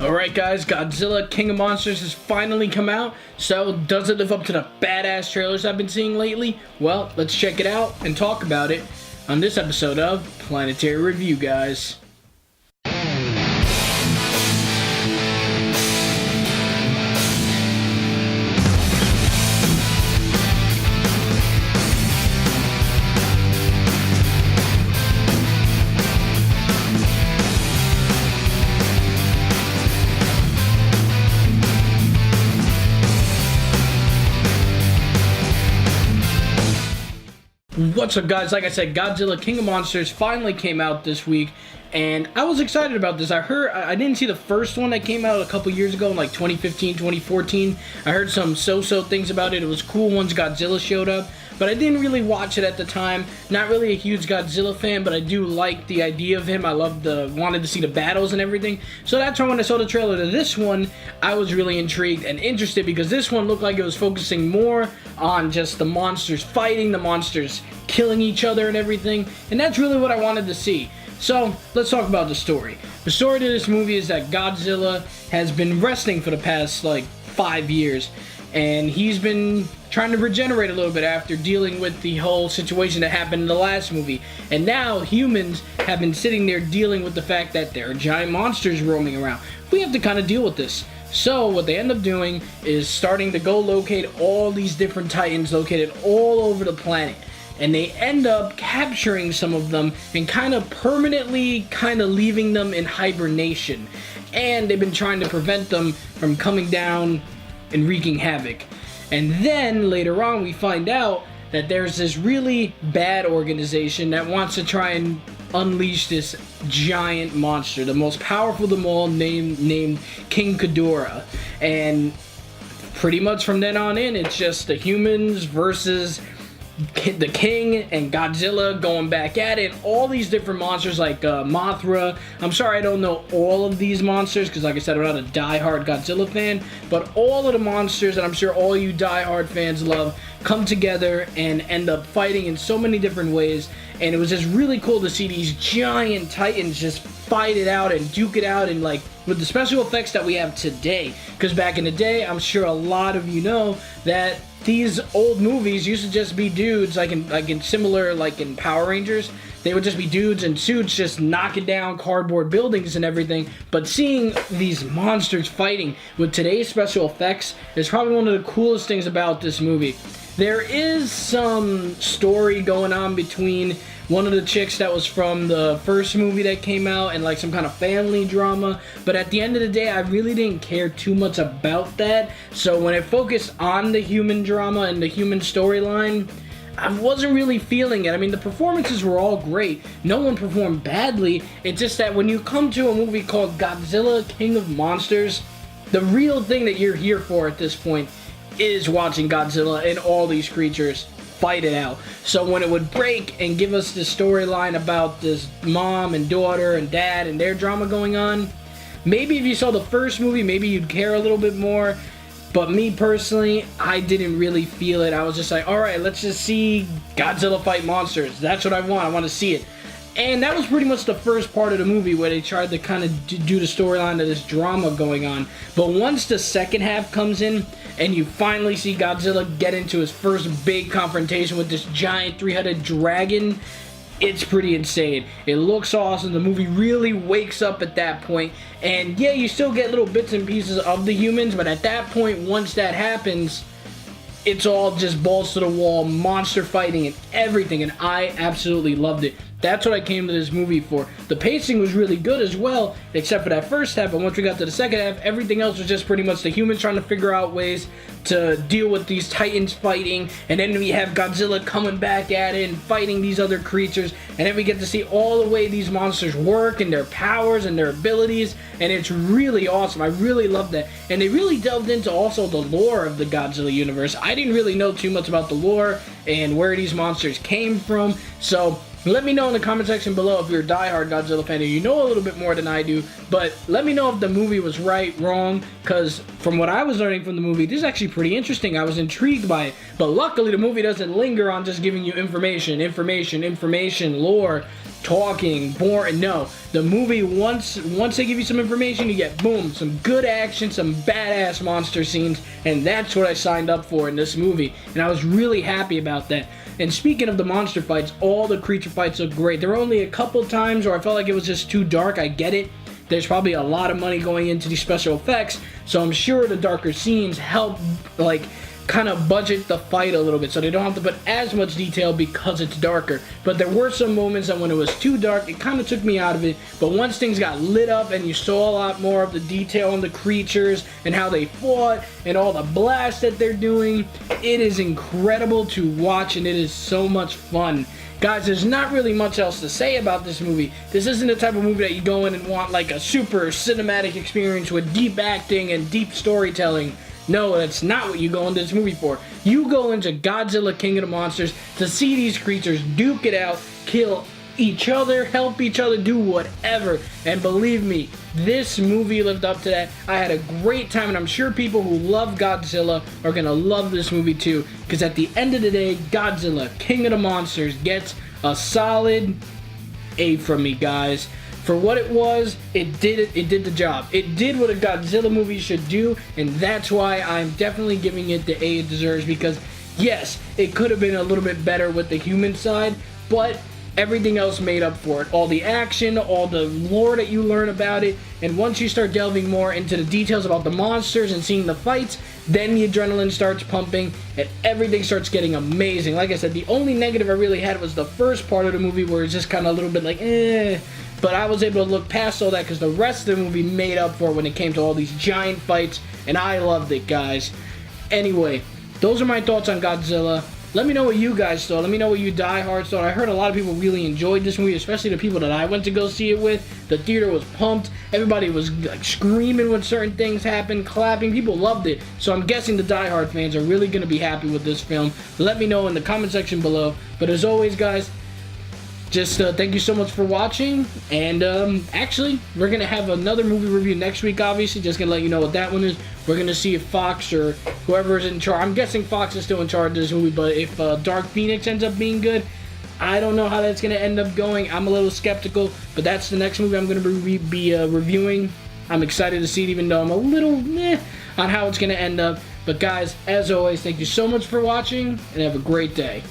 Alright guys, Godzilla King of Monsters has finally come out, so does it live up to the badass trailers I've been seeing lately? Well, let's check it out and talk about it on this episode of Planetary Review, guys. What's up guys, like I said, Godzilla King of Monsters finally came out this week, and I was excited about this. I didn't see the first one that came out a couple years ago in like 2015, 2014. I heard some so-so things about it. It was cool once Godzilla showed up, but I didn't really watch it at the time. Not really a huge Godzilla fan, but I do like the idea of him. I wanted to see the battles and everything. So that's why when I saw the trailer to this one, I was really intrigued and interested, because this one looked like it was focusing more on just the monsters fighting, the monsters killing each other and everything, and that's really what I wanted to see. So let's talk about the story. The story to this movie is that Godzilla has been resting for the past like 5 years, and he's been trying to regenerate a little bit after dealing with the whole situation that happened in the last movie. And now humans have been sitting there dealing with the fact that there are giant monsters roaming around. We have to kind of deal with this. So what they end up doing is starting to go locate all these different titans located all over the planet. And they end up capturing some of them and kind of permanently leaving them in hibernation. And they've been trying to prevent them from coming down and wreaking havoc. And then later on we find out that there's this really bad organization that wants to try and unleash this giant monster, the most powerful of them all, named King Ghidorah. And pretty much from then on in, it's just the humans versus the king and Godzilla going back at it. All these different monsters like Mothra. I'm sorry I don't know all of these monsters, because like I said, I'm not a die-hard Godzilla fan, but all of the monsters that I'm sure all you die-hard fans love come together and end up fighting in so many different ways. And it was just really cool to see these giant titans just fight it out and duke it out, and like with the special effects that we have today. Because back in the day, I'm sure a lot of you know that these old movies used to just be dudes, like in Power Rangers. They would just be dudes in suits just knocking down cardboard buildings and everything. But seeing these monsters fighting with today's special effects is probably one of the coolest things about this movie. There is some story going on between one of the chicks that was from the first movie that came out and like some kind of family drama, but at the end of the day I really didn't care too much about that. So when it focused on the human drama and the human storyline, I wasn't really feeling it. I mean, the performances were all great. No one performed badly. It's just that when you come to a movie called Godzilla King of Monsters, the real thing that you're here for at this point is watching Godzilla and all these creatures fight it out. So when it would break and give us the storyline about this mom and daughter and dad and their drama going on, maybe if you saw the first movie, maybe you'd care a little bit more. But me personally, I didn't really feel it. I was just like, alright, let's just see Godzilla fight monsters. That's what I want to see it. And that was pretty much the first part of the movie, where they tried to kind of do the storyline of this drama going on. But once the second half comes in, and you finally see Godzilla get into his first big confrontation with this giant three-headed dragon, it's pretty insane. It looks awesome. The movie really wakes up at that point. And yeah, you still get little bits and pieces of the humans, but at that point, once that happens, it's all just balls to the wall, monster fighting and everything, and I absolutely loved it. That's what I came to this movie for. The pacing was really good as well, except for that first half, but once we got to the second half, everything else was just pretty much the humans trying to figure out ways to deal with these titans fighting, and then we have Godzilla coming back at it and fighting these other creatures, and then we get to see all the way these monsters work and their powers and their abilities, and it's really awesome. I really love that. And they really delved into also the lore of the Godzilla universe. I didn't really know too much about the lore and where these monsters came from, so let me know in the comment section below if you're a die-hard Godzilla fan and you know a little bit more than I do. But let me know if the movie was right, wrong, because from what I was learning from the movie, this is actually pretty interesting. I was intrigued by it. But luckily, the movie doesn't linger on just giving you information, lore. talking, boring. No, the movie, once they give you some information, you get, boom, some good action, some badass monster scenes, and that's what I signed up for in this movie, and I was really happy about that. And speaking of the monster fights, all the creature fights look great. There were only a couple times where I felt like it was just too dark. I get it. There's probably a lot of money going into these special effects, so I'm sure the darker scenes help, like, kind of budget the fight a little bit, so they don't have to put as much detail because it's darker. But there were some moments that when it was too dark, it kind of took me out of it. But once things got lit up and you saw a lot more of the detail on the creatures and how they fought and all the blasts that they're doing, it is incredible to watch, and it is so much fun. Guys, there's not really much else to say about this movie. This isn't the type of movie that you go in and want like a super cinematic experience with deep acting and deep storytelling. No, that's not what you go into this movie for. You go into Godzilla King of the Monsters to see these creatures duke it out, kill each other, help each other, do whatever. And believe me, this movie lived up to that. I had a great time, and I'm sure people who love Godzilla are going to love this movie too. Because at the end of the day, Godzilla King of the Monsters gets a solid A from me, guys. For what it was, it did the job. It did what a Godzilla movie should do, and that's why I'm definitely giving it the A it deserves, because yes, it could have been a little bit better with the human side, but everything else made up for it. All the action, all the lore that you learn about it, and once you start delving more into the details about the monsters and seeing the fights, then the adrenaline starts pumping and everything starts getting amazing. Like I said, the only negative I really had was the first part of the movie where it's just kind of a little bit like, but I was able to look past all that because the rest of the movie made up for it when it came to all these giant fights, and I loved it, guys. Anyway, those are my thoughts on Godzilla. Let me know what you guys thought. Let me know what you diehards thought. I heard a lot of people really enjoyed this movie, especially the people that I went to go see it with. The theater was pumped. Everybody was like screaming when certain things happened, clapping. People loved it. So I'm guessing the diehard fans are really going to be happy with this film. Let me know in the comment section below. But as always, guys, just thank you so much for watching, and actually, we're going to have another movie review next week, obviously. Just going to let you know what that one is. We're going to see if Fox or whoever is in charge, I'm guessing Fox is still in charge of this movie, but if Dark Phoenix ends up being good, I don't know how that's going to end up going. I'm a little skeptical, but that's the next movie I'm going to be reviewing. I'm excited to see it, even though I'm a little meh on how it's going to end up. But guys, as always, thank you so much for watching, and have a great day.